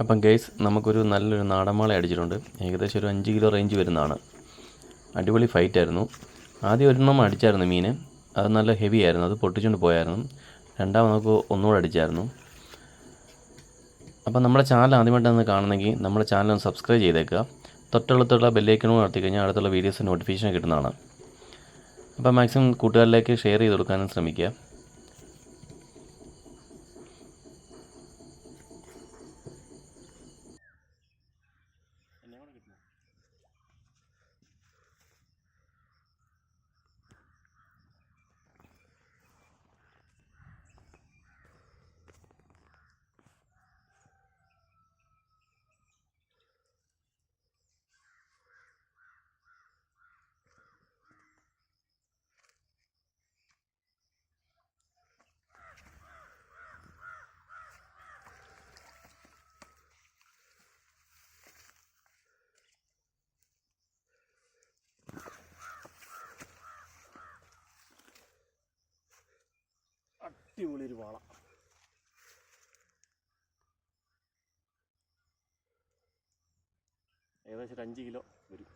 അപ്പം ഗൈസ് നമുക്കൊരു നല്ലൊരു നാടൻ വാള അടിച്ചിട്ടുണ്ട്. ഏകദേശം ഒരു 5 കിലോ റേഞ്ച് വരുന്നതാണ്. അടിപൊളി ഫൈറ്റായിരുന്നു. ആദ്യം ഒരെണ്ണം അടിച്ചായിരുന്നു മീൻ, അത് നല്ല ഹെവി ആയിരുന്നു, അത് പൊട്ടിച്ചുകൊണ്ട് പോയായിരുന്നു. രണ്ടാമത് നമുക്ക് ഒന്നുകൂടെ അടിച്ചായിരുന്നു. അപ്പം നമ്മുടെ ചാനൽ ആദ്യമായിട്ടാണ് കാണുന്നെങ്കിൽ നമ്മുടെ ചാനൽ ഒന്ന് സബ്സ്ക്രൈബ് ചെയ്തേക്കുക. തൊട്ടടുത്തുള്ള ബെല്ലൈക്കണും നടത്തി കഴിഞ്ഞാൽ അടുത്തുള്ള വീഡിയോസ് നോട്ടിഫിക്കേഷൻ കിട്ടുന്നതാണ്. അപ്പം മാക്സിമം കൂട്ടുകാരിലേക്ക് ഷെയർ ചെയ്ത് കൊടുക്കാനും ശ്രമിക്കുക. അടിപൊളി ഒരു വാള. ഏകദേശം ഒരു 5 കിലോ വരും.